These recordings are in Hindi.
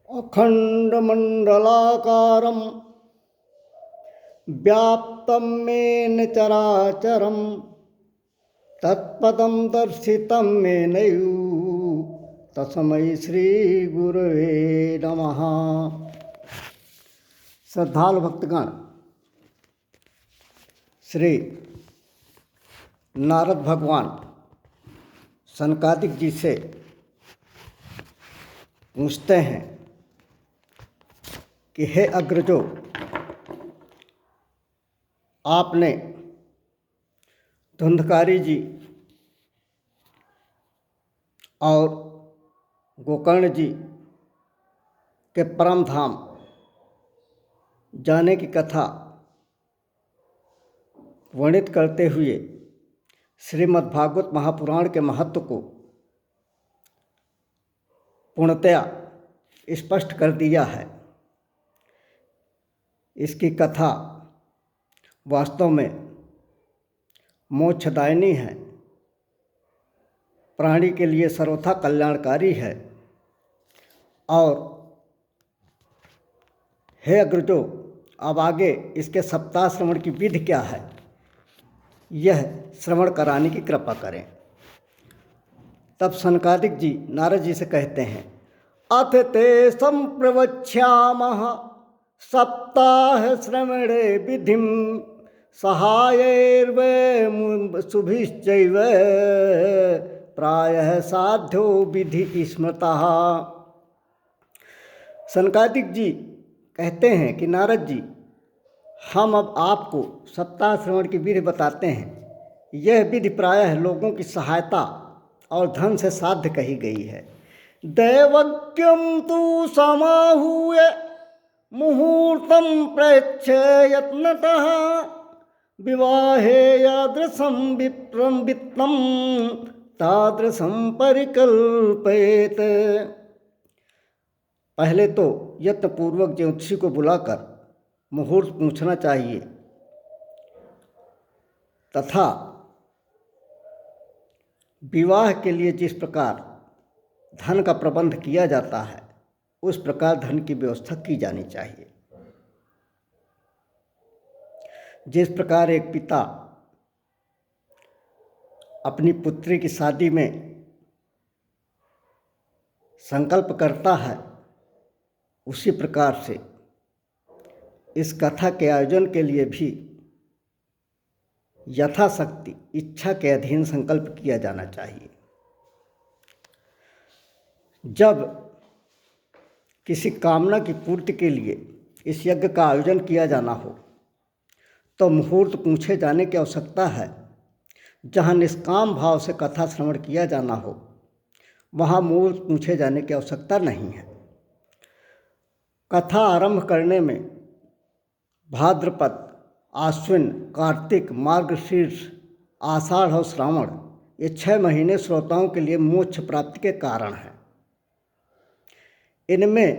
अखण्डमण्डलाकारं व्याप्तं येन चराचरं तत्पदं दर्शितं येनैव तस्मै श्रीगुरवे नमः। श्रद्धालु भक्तगण, श्री नारद भगवान सनकादिक जी से पूछते हैं कि हे अग्रजो, आपने धुंधकारी जी और गोकर्ण जी के परम धाम जाने की कथा वर्णित करते हुए श्रीमद्भागवत महापुराण के महत्व को पूर्णतया स्पष्ट कर दिया है। इसकी कथा वास्तव में मोक्षदायिनी है, प्राणी के लिए सर्वथा कल्याणकारी है। और हे अग्रजो, अब आगे इसके सप्ताह श्रवण की विधि क्या है, यह श्रवण कराने की कृपा करें। तब सनकादिक जी नारद जी से कहते हैं, अथ ते संप्रवक्ष्यामः सप्ताह श्रवणे विधिं सहायैर्वै शुभिश्चैव प्रायः साध्यो विधि स्मृतः। सनकादिक जी कहते हैं कि नारद जी, हम अब आपको सप्ताह श्रवण की विधि बताते हैं। यह विधि प्रायः लोगों की सहायता और धन से साध्य कही गई है। दैवज्ञं तु समाहूय मुहूर्तं प्रेक्ष्य यत्नतः विवाहे यादृशं विप्रं वित्तं तादृशं परिकल्पयेत्। पहले तो यत्नपूर्वक ज्योतिषी को बुलाकर मुहूर्त पूछना चाहिए तथा विवाह के लिए जिस प्रकार धन का प्रबंध किया जाता है उस प्रकार धन की व्यवस्था की जानी चाहिए। जिस प्रकार एक पिता अपनी पुत्री की शादी में संकल्प करता है, उसी प्रकार से इस कथा के आयोजन के लिए भी यथाशक्ति इच्छा के अधीन संकल्प किया जाना चाहिए। जब किसी कामना की पूर्ति के लिए इस यज्ञ का आयोजन किया जाना हो तो मुहूर्त पूछे जाने की आवश्यकता है। जहाँ निष्काम भाव से कथा श्रवण किया जाना हो वहाँ मुहूर्त पूछे जाने की आवश्यकता नहीं है। कथा आरंभ करने में भाद्रपद, आश्विन, कार्तिक, मार्गशीर्ष, आषाढ़ और श्रावण, ये 6 महीने श्रोताओं के लिए मोक्ष प्राप्ति के कारण हैं। इनमें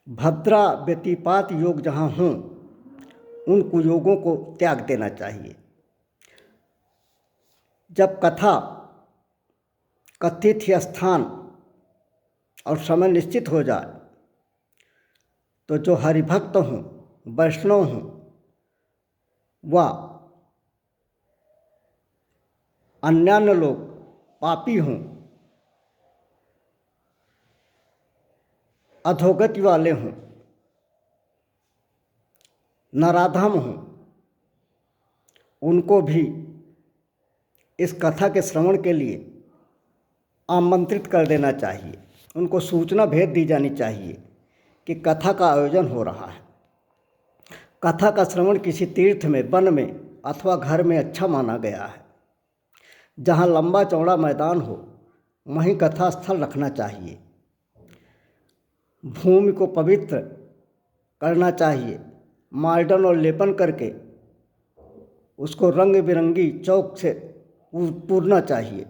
भद्रा व्यतिपात योग जहाँ हों उन कुयोगों को त्याग देना चाहिए। जब कथा कथित स्थान और समय निश्चित हो जाए तो जो हरिभक्त हों, वैष्णव हों व अन्यान्य लोग पापी हों, अधोगति वाले हों, नराधम हों, उनको भी इस कथा के श्रवण के लिए आमंत्रित कर देना चाहिए। उनको सूचना भेज दी जानी चाहिए कि कथा का आयोजन हो रहा है। कथा का श्रवण किसी तीर्थ में, वन में अथवा घर में अच्छा माना गया है। जहाँ लंबा चौड़ा मैदान हो वहीं कथा स्थल रखना चाहिए। भूमि को पवित्र करना चाहिए, मार्जन और लेपन करके उसको रंग बिरंगी चौक से पूरना चाहिए।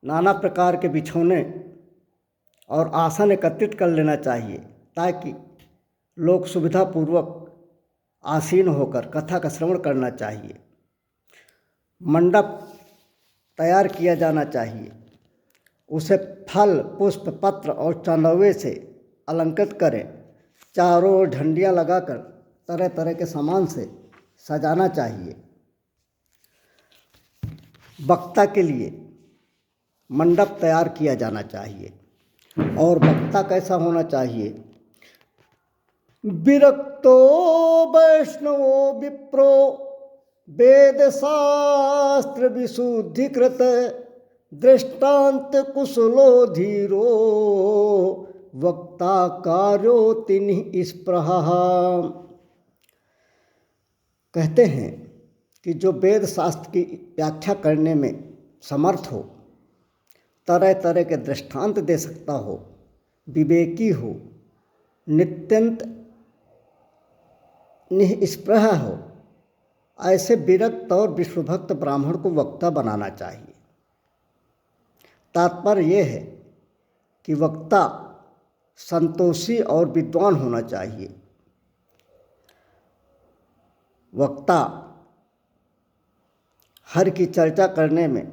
नाना प्रकार के बिछौने और आसन एकत्रित कर लेना चाहिए ताकि लोग सुविधापूर्वक आसीन होकर कथा का श्रवण करना चाहिए। मंडप तैयार किया जाना चाहिए उसे फल, पुष्प, पत्र और चांदवे से अलंकृत करें। चारों ओर झंडियाँ लगाकर तरह तरह के सामान से सजाना चाहिए। वक्ता के लिए मंडप तैयार किया जाना चाहिए। और वक्ता कैसा होना चाहिए? विरक्तो वैष्णवो विप्रो वेद शास्त्र विशुद्धिकृत दृष्टांत कुशलो धीरो वक्ता कार्यो तिन्हि स्पृहा। कहते हैं कि जो वेद शास्त्र की व्याख्या करने में समर्थ हो, तरह तरह के दृष्टांत दे सकता हो, विवेकी हो, नित्यंत निःस्पृह हो, ऐसे विरक्त और विश्वभक्त ब्राह्मण को वक्ता बनाना चाहिए। तात्पर्य यह है कि वक्ता संतोषी और विद्वान होना चाहिए। वक्ता हर की चर्चा करने में,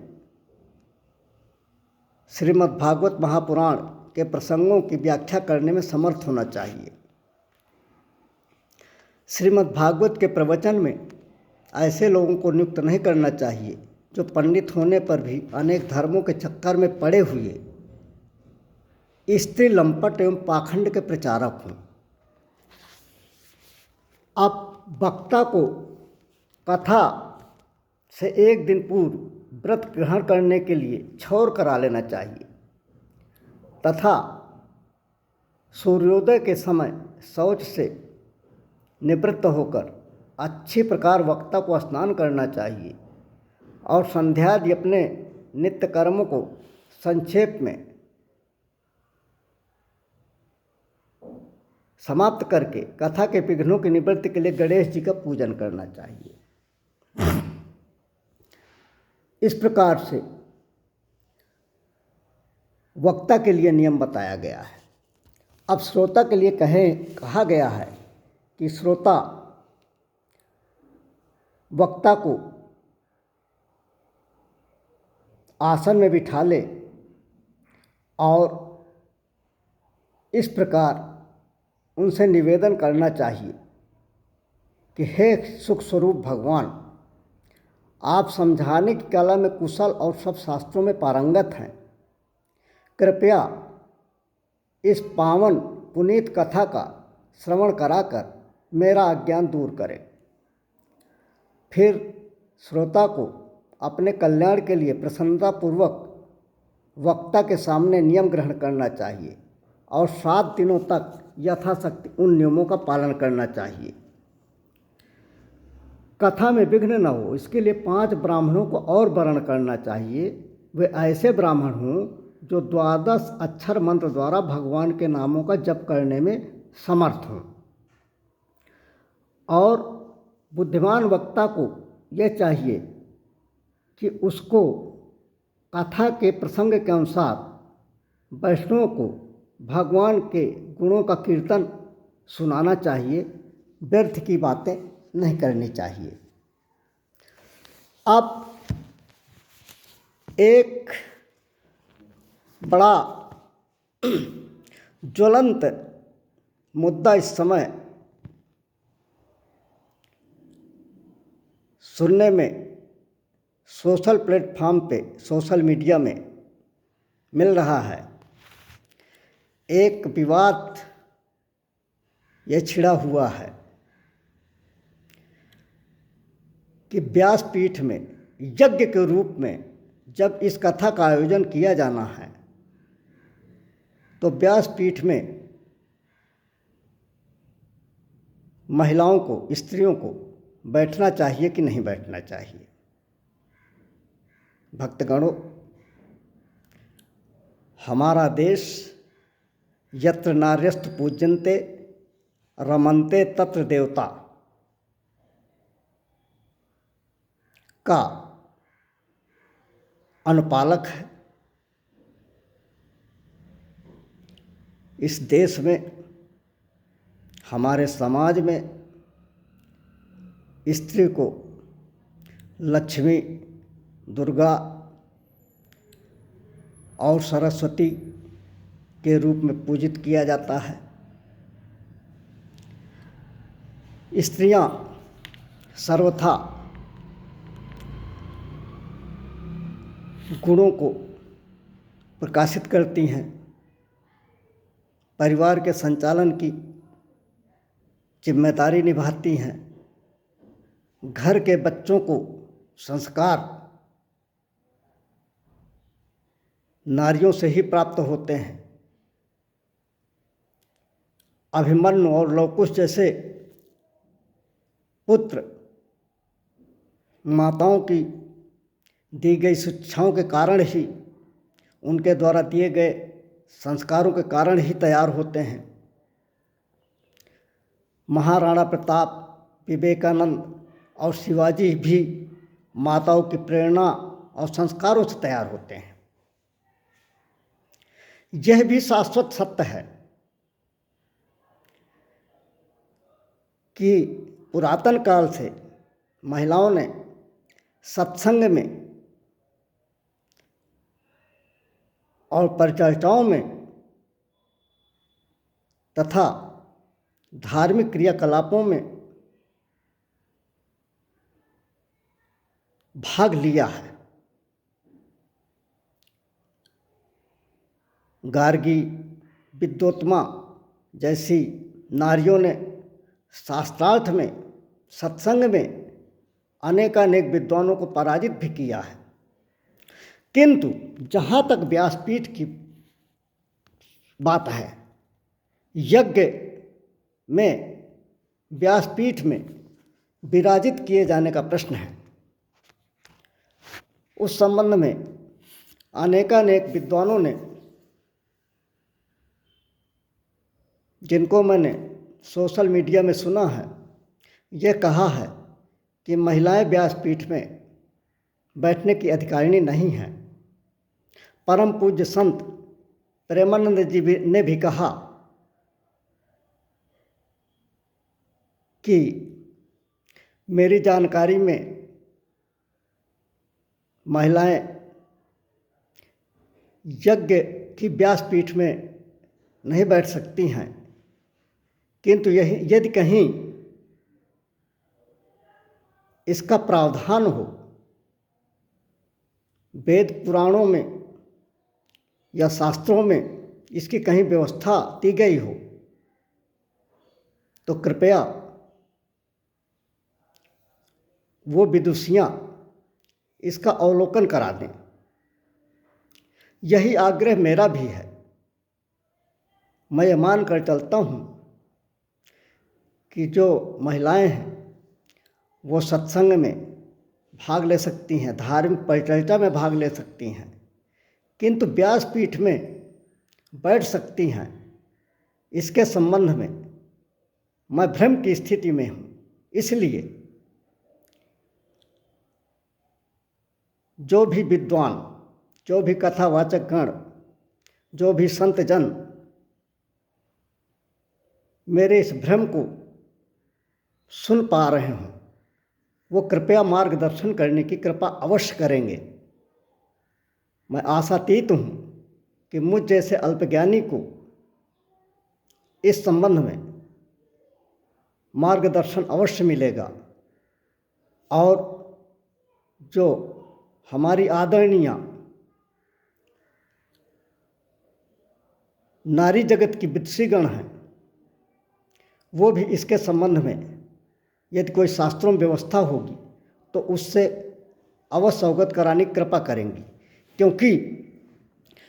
श्रीमद् भागवत महापुराण के प्रसंगों की व्याख्या करने में समर्थ होना चाहिए। श्रीमद् भागवत के प्रवचन में ऐसे लोगों को नियुक्त नहीं करना चाहिए जो पंडित होने पर भी अनेक धर्मों के चक्कर में पड़े हुए स्त्री लंपट एवं पाखंड के प्रचारक हों। अब वक्ता को कथा से एक दिन पूर्व व्रत ग्रहण करने के लिए क्षौर करा लेना चाहिए तथा सूर्योदय के समय शौच से निवृत्त होकर अच्छी प्रकार वक्ता को स्नान करना चाहिए और संध्यादि अपने नित्य कर्मों को संक्षेप में समाप्त करके कथा के विघ्नों की निवृत्ति के लिए गणेश जी का पूजन करना चाहिए। इस प्रकार से वक्ता के लिए नियम बताया गया है। अब श्रोता के लिए कहा गया है कि श्रोता वक्ता को आसन में बिठा ले और इस प्रकार उनसे निवेदन करना चाहिए कि हे सुख स्वरूप भगवान, आप समझाने की कला में कुशल और सब शास्त्रों में पारंगत हैं। कृपया इस पावन पुनीत कथा का श्रवण कराकर मेरा अज्ञान दूर करें। फिर श्रोता को अपने कल्याण के लिए प्रसन्नतापूर्वक वक्ता के सामने नियम ग्रहण करना चाहिए और 7 दिनों तक यथाशक्ति उन नियमों का पालन करना चाहिए। कथा में विघ्न न हो, इसके लिए 5 ब्राह्मणों को और वर्ण करना चाहिए। वे ऐसे ब्राह्मण हों जो 12 अक्षर मंत्र द्वारा भगवान के नामों का जप करने में समर्थ हों। और बुद्धिमान वक्ता को यह चाहिए कि उसको कथा के प्रसंग के अनुसार वैष्णवों को भगवान के गुणों का कीर्तन सुनाना चाहिए, व्यर्थ की बातें नहीं करनी चाहिए। अब एक बड़ा ज्वलंत मुद्दा इस समय सुनने में सोशल प्लेटफॉर्म पे, सोशल मीडिया में मिल रहा है। एक विवाद यह छिड़ा हुआ है कि व्यासपीठ में यज्ञ के रूप में जब इस कथा का आयोजन किया जाना है तो व्यासपीठ में महिलाओं को, स्त्रियों को बैठना चाहिए कि नहीं बैठना चाहिए। भक्तगणों, हमारा देश यत्र नार्यस्तु पूज्यन्ते रमन्ते तत्र देवता का अनुपालक है। इस देश में, हमारे समाज में स्त्री को लक्ष्मी, दुर्गा और सरस्वती के रूप में पूजित किया जाता है। स्त्रियां सर्वथा गुणों को प्रकाशित करती हैं, परिवार के संचालन की जिम्मेदारी निभाती हैं, घर के बच्चों को संस्कार नारियों से ही प्राप्त होते हैं। अभिमन्यु और लवकुश जैसे पुत्र माताओं की दी गई शिक्षाओं के कारण ही, उनके द्वारा दिए गए संस्कारों के कारण ही तैयार होते हैं। महाराणा प्रताप, विवेकानंद और शिवाजी भी माताओं की प्रेरणा और संस्कारों से तैयार होते हैं। यह भी शाश्वत सत्य है कि पुरातन काल से महिलाओं ने सत्संग में और परिचर्चाओं में तथा धार्मिक क्रियाकलापों में भाग लिया है। गार्गी, विद्योत्मा जैसी नारियों ने शास्त्रार्थ में, सत्संग में अनेकानेक विद्वानों को पराजित भी किया है। किंतु जहाँ तक व्यासपीठ की बात है, यज्ञ में व्यासपीठ में विराजित किए जाने का प्रश्न है। उस संबंध में अनेकानेक विद्वानों ने, जिनको मैंने सोशल मीडिया में सुना है, ये कहा है कि महिलाएं व्यासपीठ में बैठने की अधिकारिणी नहीं हैं। परम पूज्य संत प्रेमानंद जी ने भी कहा कि मेरी जानकारी में महिलाएं यज्ञ की व्यासपीठ में नहीं बैठ सकती हैं, किंतु यदि कहीं इसका प्रावधान हो, वेद पुराणों में या शास्त्रों में इसकी कहीं व्यवस्था दी गई हो, तो कृपया वो विदुषियाँ इसका अवलोकन करा दें। यही आग्रह मेरा भी है। मैं ये मान कर चलता हूँ कि जो महिलाएं हैं वो सत्संग में भाग ले सकती हैं, धार्मिक परिचर्चा में भाग ले सकती हैं, किंतु व्यासपीठ में बैठ सकती हैं, इसके संबंध में मैं भ्रम की स्थिति में हूँ। इसलिए जो भी विद्वान, जो भी कथावाचक गण, जो भी संत जन मेरे इस भ्रम को सुन पा रहे हों, वो कृपया मार्गदर्शन करने की कृपा अवश्य करेंगे। मैं आशातीत हूँ कि मुझ जैसे अल्पज्ञानी को इस संबंध में मार्गदर्शन अवश्य मिलेगा। और जो हमारी आदरणीय नारी जगत की विद्वान हैं, वो भी इसके संबंध में यदि कोई शास्त्रों में व्यवस्था होगी तो उससे अवश्य अवगत कराने की कृपा करेंगी। क्योंकि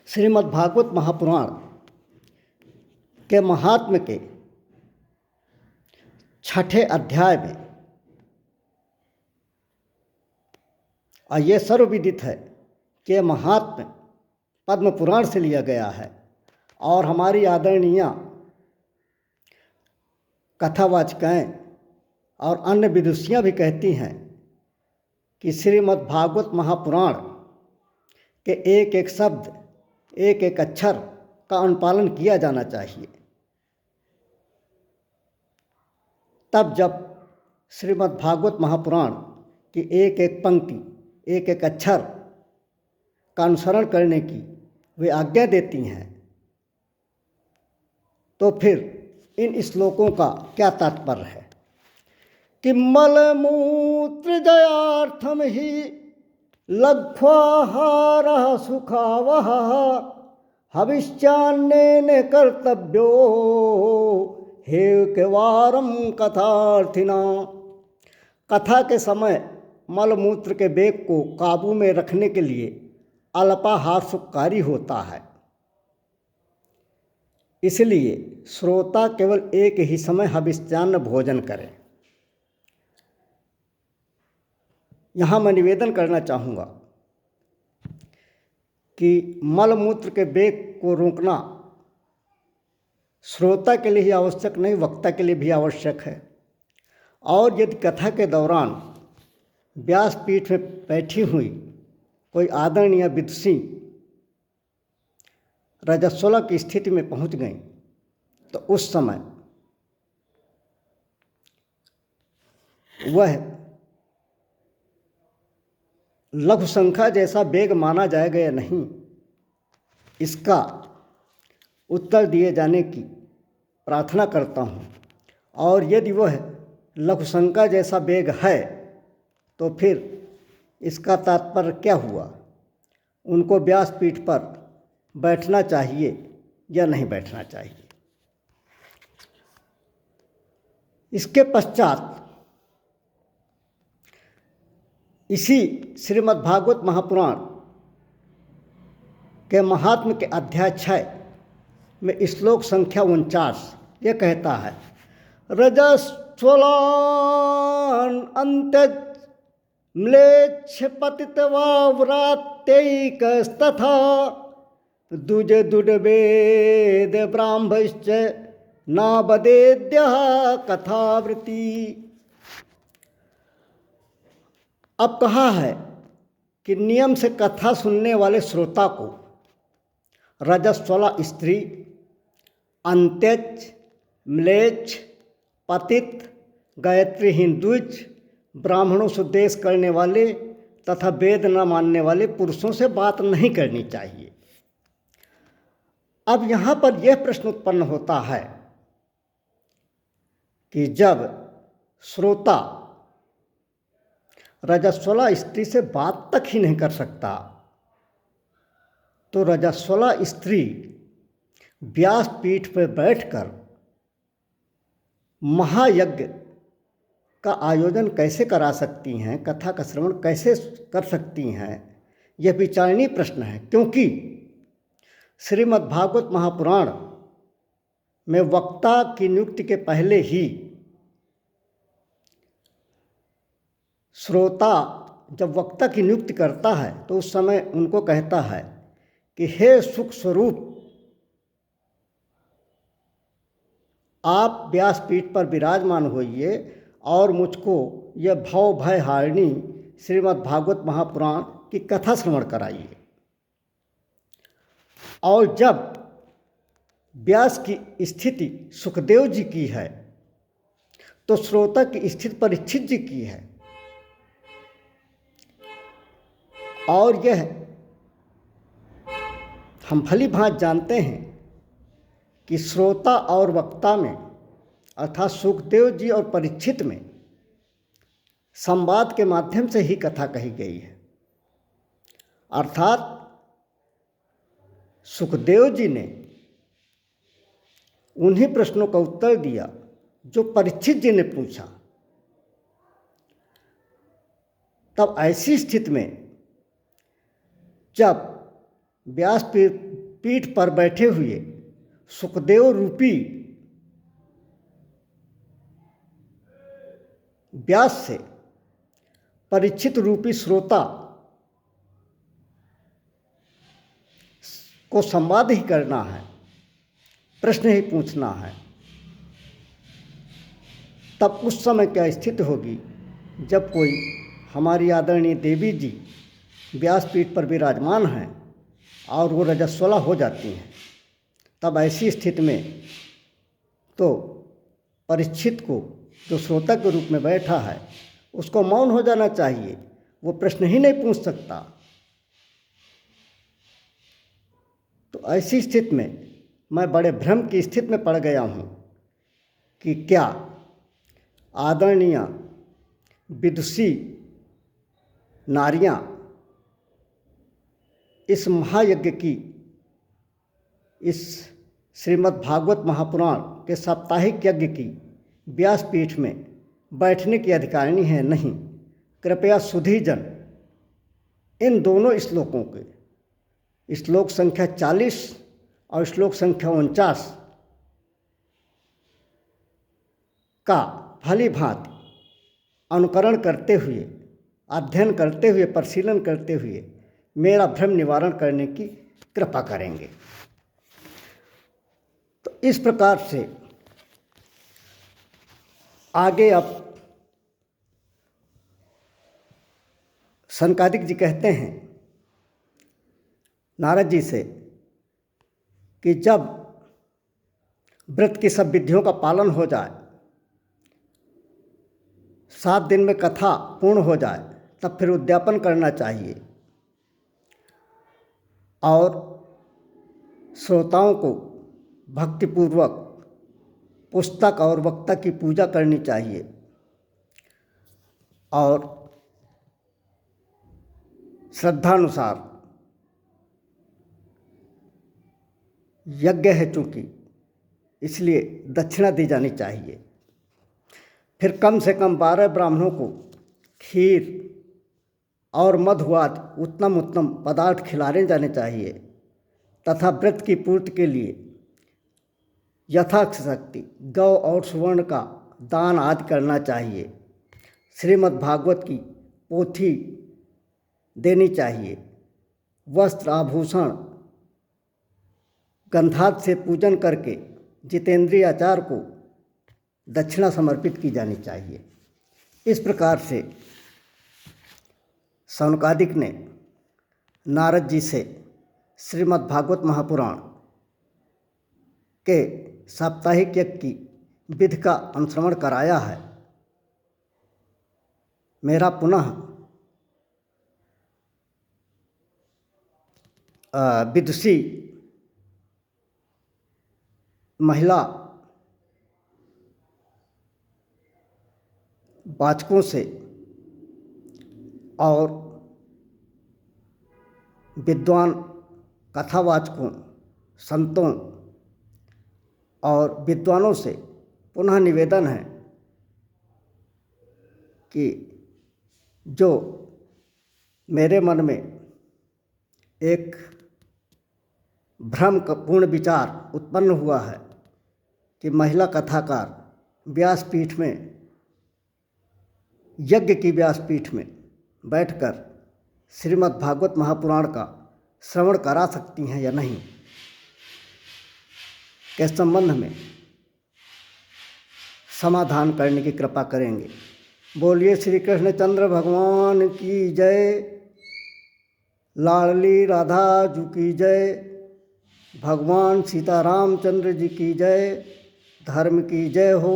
श्रीमद् भागवत महापुराण के महात्म्य के 6ठे अध्याय में, और ये सर्वविदित है कि महात्म्य पद्म पुराण से लिया गया है। और हमारी आदरणीय कथावाचकाएँ और अन्य विदुषियाँ भी कहती हैं कि श्रीमद् भागवत महापुराण के एक एक शब्द, एक एक अक्षर का अनुपालन किया जाना चाहिए। तब जब श्रीमद् भागवत महापुराण की एक एक पंक्ति, एक एक अक्षर का अनुसरण करने की वे आज्ञा देती हैं, तो फिर इन श्लोकों का क्या तात्पर्य है कि मलमूत्र जयार्थम ही लघ्वाहारः सुखावह हविष्यान्नेन कर्तव्यो हेकेवारं कथार्थिना। कथा के समय मलमूत्र के वेग को काबू में रखने के लिए अल्पाहार सुखकारी होता है, इसलिए श्रोता केवल एक ही समय हविष्यान्न भोजन करें। यहाँ मैं निवेदन करना चाहूँगा कि मलमूत्र के वेग को रोकना श्रोता के लिए ही आवश्यक नहीं, वक्ता के लिए भी आवश्यक है। और यदि कथा के दौरान व्यासपीठ में बैठी हुई कोई आदरणीय विदुषी रजस्वला की स्थिति में पहुंच गई, तो उस समय वह लघु संख्या जैसा वेग माना जाएगा या नहीं, इसका उत्तर दिए जाने की प्रार्थना करता हूँ। और यदि वह लघु संख्या जैसा वेग है तो फिर इसका तात्पर्य क्या हुआ? उनको व्यासपीठ पर बैठना चाहिए या नहीं बैठना चाहिए? इसके पश्चात इसी श्रीमद्भागवत महापुराण के महात्म्य के अध्याय 6 में श्लोक संख्या 49 ये कहता है, रजस्वलान् अन्त्यज म्लेच्छ पतितवाव्रात्यैकस्तथा दुज दुडवेद ब्राह्मश्च नाबदेद्यः कथावृत्ति। अब कहा है कि नियम से कथा सुनने वाले श्रोता को रजस्वला स्त्री, अंत्यज, म्लेच्छ, पतित, गायत्रीहीन द्विज, ब्राह्मणों से द्वेष करने वाले तथा वेद न मानने वाले पुरुषों से बात नहीं करनी चाहिए। अब यहाँ पर यह प्रश्न उत्पन्न होता है कि जब श्रोता रजस्वला स्त्री से बात तक ही नहीं कर सकता, तो रजस्वला स्त्री व्यासपीठ पर बैठकर महायज्ञ का आयोजन कैसे करा सकती हैं, कथा का श्रवण कैसे कर सकती हैं? यह विचारणीय प्रश्न है, क्योंकि श्रीमद्भागवत महापुराण में वक्ता की नियुक्ति के पहले ही श्रोता जब वक्ता की नियुक्ति करता है तो उस समय उनको कहता है कि हे सुख स्वरूप, आप व्यासपीठ पर विराजमान होइए और मुझको यह भव भय हारिणी श्रीमद्भागवत महापुराण की कथा श्रवण कराइए। और जब व्यास की स्थिति सुखदेव जी की है तो श्रोता की स्थिति परीक्षित जी की है। और यह हम भली भांति जानते हैं कि श्रोता और वक्ता में अर्थात सुखदेव जी और परीक्षित में संवाद के माध्यम से ही कथा कही गई है। अर्थात सुखदेव जी ने उन्हीं प्रश्नों का उत्तर दिया जो परीक्षित जी ने पूछा। तब ऐसी स्थिति में जब व्यास पीठ पर बैठे हुए सुखदेव रूपी व्यास से परीक्षित रूपी श्रोता को संवाद ही करना है, प्रश्न ही पूछना है, तब उस समय क्या स्थिति होगी जब कोई हमारी आदरणीय देवी जी व्यासपीठ पर विराजमान हैं और वो रजस्वला हो जाती हैं। तब ऐसी स्थिति में तो परीक्षित को जो श्रोता के रूप में बैठा है उसको मौन हो जाना चाहिए, वो प्रश्न ही नहीं पूछ सकता। ऐसी स्थिति में मैं बड़े भ्रम की स्थिति में पड़ गया हूँ कि क्या आदरणीय विदुषी नारियां इस महायज्ञ की, इस श्रीमद् भागवत महापुराण के साप्ताहिक यज्ञ की व्यासपीठ में बैठने की अधिकारिणी है नहीं। कृपया सुधीजन इन दोनों श्लोकों के, श्लोक संख्या 40 और श्लोक संख्या 49 का भली भांति अनुकरण करते हुए, अध्ययन करते हुए, परिशीलन करते हुए मेरा भ्रम निवारण करने की कृपा करेंगे। तो इस प्रकार से आगे अब सनकादिक जी कहते हैं नारद जी से कि जब व्रत की सब विधियों का पालन हो जाए, 7 दिन में कथा पूर्ण हो जाए, तब फिर उद्यापन करना चाहिए और श्रोताओं को भक्तिपूर्वक पुस्तक और वक्ता की पूजा करनी चाहिए और श्रद्धानुसार यज्ञ है चूँकि, इसलिए दक्षिणा दी जानी चाहिए। फिर कम से कम 12 ब्राह्मणों को खीर और मधुवाद उत्तम उत्तम पदार्थ खिलाने जाने चाहिए तथा व्रत की पूर्ति के लिए यथाशक्ति गौ और सुवर्ण का दान आदि करना चाहिए। श्रीमद् भागवत की पोथी देनी चाहिए। वस्त्र आभूषण गंधाद से पूजन करके जितेंद्रिय आचार्य को दक्षिणा समर्पित की जानी चाहिए। इस प्रकार से सनकादिक ने नारद जी से श्रीमद् भागवत महापुराण के साप्ताहिक यज्ञ की विधि का अनुश्रवण कराया है। मेरा पुनः विदुषी महिला वाचकों से और विद्वान कथावाचकों, संतों और विद्वानों से पुनः निवेदन है कि जो मेरे मन में एक भ्रमपूर्ण विचार उत्पन्न हुआ है कि महिला कथाकार व्यासपीठ में, यज्ञ की व्यासपीठ में बैठकर श्रीमद् भागवत महापुराण का श्रवण करा सकती हैं या नहीं, के संबंध में समाधान करने की कृपा करेंगे। बोलिए श्री कृष्णचंद्र भगवान की जय, लाडली राधा जी की जय, भगवान सीताराम चंद्र जी की जय। धर्म की जय हो,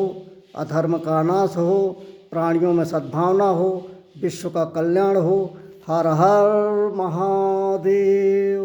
अधर्म का नाश हो, प्राणियों में सद्भावना हो, विश्व का कल्याण हो। हर हर महादेव।